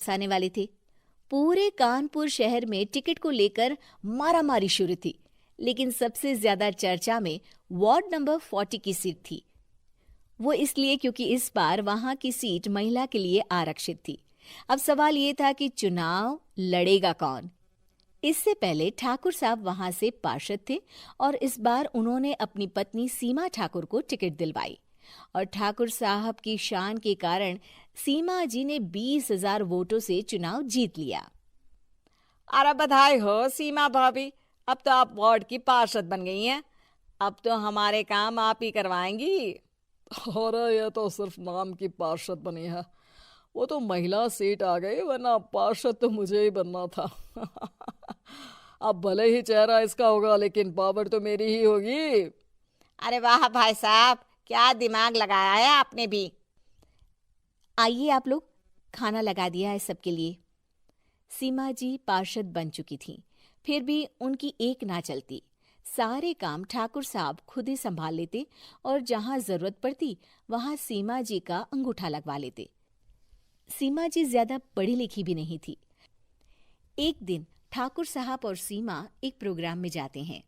आने वाले थे। पूरे कानपुर शहर में टिकट को लेकर मारामारी शुरू थी, लेकिन सबसे ज्यादा चर्चा में वार्ड नंबर 40 की सीट थी। वो इसलिए क्योंकि इस बार वहां की सीट महिला के लिए आरक्षित थी। अब सवाल ये था कि चुनाव लड़ेगा कौन। इससे पहले ठाकुर साहब वहां से पार्षद थे और इस बार उन्होंने अपनी पत्नी सीमा ठाकुर को टिकट दिलवाई और ठाकुर साहब की शान के कारण सीमा जी ने 20,000 वोटों से चुनाव जीत लिया। अरे बधाई हो सीमा भाभी, अब तो आप वार्ड की पार्षद बन गई हैं। अब तो हमारे काम आप ही करवाएंगी। अरे ये तो सिर्फ नाम की पार्षद बनी है, वो तो महिला सीट आ गई, वरना पार्षद तो मुझे ही बनना था। अब भले ही चेहरा इसका होगा लेकिन पावर तो मेरी ही होगी। अरे वाह भाई साहब, क्या दिमाग लगाया है आपने भी। आइए आप लोग, खाना लगा दिया है सबके लिए। सीमा जी पार्षद बन चुकी थीं, फिर भी उनकी एक ना चलती। सारे काम ठाकुर साहब खुद ही संभाल लेते और जहां जरूरत पड़ती वहां सीमा जी का अंगूठा लगवा लेते। सीमा जी ज्यादा पढ़ी लिखी भी नहीं थी। एक दिन ठाकुर साहब और सीमा एक प्रोग्राम में जाते हैं।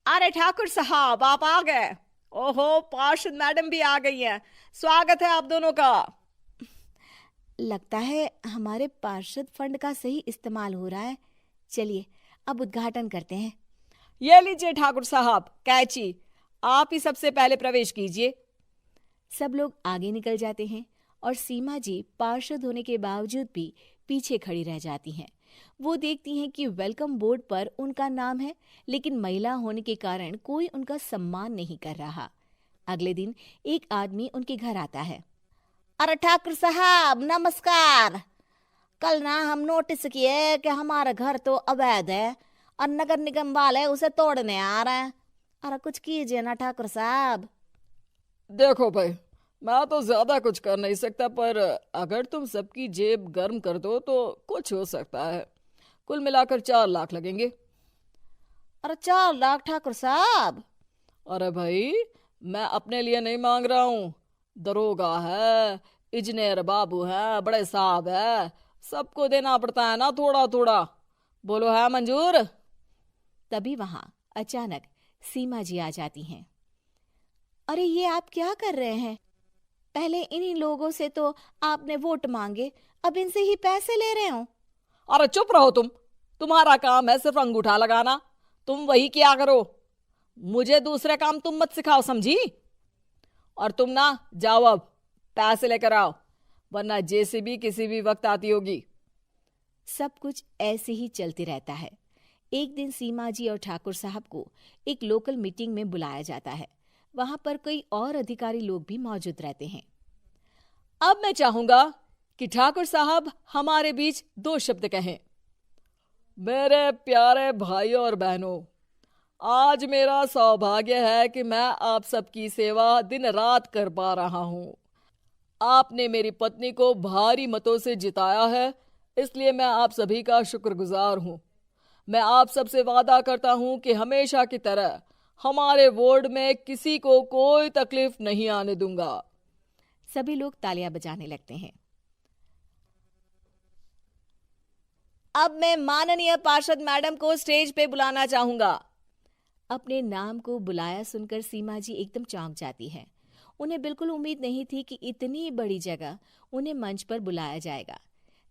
अरे ठाकुर साहब, आप आ गए। ओहो, पार्षद मैडम भी आ गई हैं। स्वागत है आप दोनों का। लगता है हमारे पार्षद फंड का सही इस्तेमाल हो रहा है। चलिए अब उद्घाटन करते हैं। ये लीजिए ठाकुर साहब कैची, आप ही सबसे पहले प्रवेश कीजिए। सब लोग आगे निकल जाते हैं और सीमा जी पार्षद होने के बावजूद भी पीछे खड़ी रह जाती हैं। वो देखती हैं कि वेलकम बोर्ड पर उनका नाम है, लेकिन महिला होने के कारण कोई उनका सम्मान नहीं कर रहा। अगले दिन एक आदमी उनके घर आता है। अरे ठाकुर साहब नमस्कार। कल ना हम नोटिस किए कि हमारा घर तो अवैध है और नगर निगम वाले उसे तोड़ने आ रहे हैं। अरे कुछ कीजिए ना ठाकुर साहब। देखो भाई, मैं तो ज्यादा कुछ कर नहीं सकता, पर अगर तुम सबकी जेब गर्म कर दो तो कुछ हो सकता है। कुल मिलाकर 4 लाख लगेंगे। अरे 4 लाख ठाकुर साहब? अरे भाई, मैं अपने लिए नहीं मांग रहा हूँ। दरोगा है, इंजीनियर बाबू है, बड़े साहब है, सबको देना पड़ता है ना थोड़ा थोड़ा। बोलो है मंजूर? तभी वहां अचानक सीमा जी आ जाती हैं। अरे ये आप क्या कर रहे हैं? पहले इन्हीं लोगों से तो आपने वोट मांगे, अब इनसे ही पैसे ले रहे हो। अरे चुप रहो तुम, तुम्हारा काम है सिर्फ अंगूठा लगाना, तुम वही किया करो। मुझे दूसरे काम तुम मत सिखाओ, समझी? और तुम ना जाओ, अब पैसे लेकर आओ, वरना जेसीबी किसी भी वक्त आती होगी। सब कुछ ऐसे ही चलते रहता है। एक दिन सीमा जी और ठाकुर साहब को एक लोकल मीटिंग में बुलाया जाता है। वहां पर कई और अधिकारी लोग भी मौजूद रहते हैं। अब मैं चाहूंगा कि ठाकुर साहब हमारे बीच 2 शब्द कहें। मेरे प्यारे भाइयों और बहनों, आज मेरा सौभाग्य है कि मैं आप सबकी सेवा दिन रात कर पा रहा हूं। आपने मेरी पत्नी को भारी मतों से जिताया है, इसलिए मैं आप सभी का शुक्रगुजार हूं। मैं आप सबसे वादा करता हूं कि हमेशा की तरह हमारे वार्ड में किसी को कोई तकलीफ नहीं आने दूंगा। सभी लोग तालियां बजाने लगते हैं। अब मैं माननीय पार्षद मैडम को स्टेज पे बुलाना चाहूंगा। अपने नाम को बुलाया सुनकर सीमा जी एकदम चौंक जाती है। उन्हें बिल्कुल उम्मीद नहीं थी कि इतनी बड़ी जगह उन्हें मंच पर बुलाया जाएगा।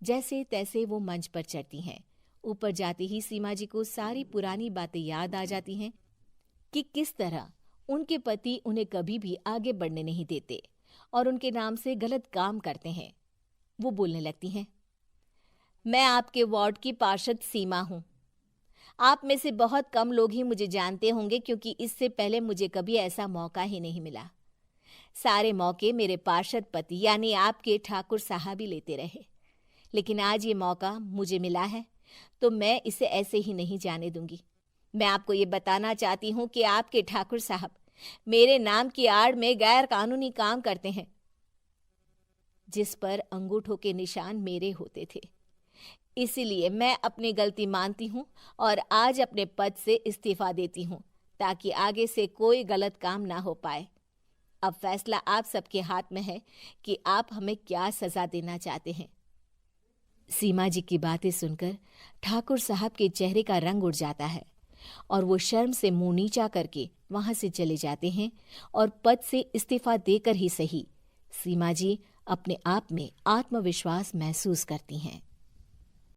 जैसे तैसे वो मंच पर चढ़ती हैं। ऊपर जाते ही सीमा जी को सारी पुरानी बातें याद आ जाती हैं कि किस तरह उनके पति उन्हें कभी भी आगे बढ़ने नहीं देते और उनके नाम से गलत काम करते हैं। वो बोलने लगती हैं। मैं आपके वार्ड की पार्षद सीमा हूं। आप में से बहुत कम लोग ही मुझे जानते होंगे, क्योंकि इससे पहले मुझे कभी ऐसा मौका ही नहीं मिला। सारे मौके मेरे पार्षद पति यानी आपके ठाकुर साहब ही लेते रहे, लेकिन आज ये मौका मुझे मिला है तो मैं इसे ऐसे ही नहीं जाने दूंगी। मैं आपको ये बताना चाहती हूँ कि आपके ठाकुर साहब मेरे नाम की आड़ में गैर कानूनी काम करते हैं, जिस पर अंगूठों के निशान मेरे होते थे। इसीलिए मैं अपनी गलती मानती हूँ और आज अपने पद से इस्तीफा देती हूँ, ताकि आगे से कोई गलत काम ना हो पाए। अब फैसला आप सबके हाथ में है कि आप हमें क्या सजा देना चाहते हैं। सीमा जी की बातें सुनकर ठाकुर साहब के चेहरे का रंग उड़ जाता है और वो शर्म से मुंह नीचा करके वहां से चले जाते हैं और पद से इस्तीफा देकर ही सही सीमा जी अपने आप में आत्मविश्वास महसूस करती हैं।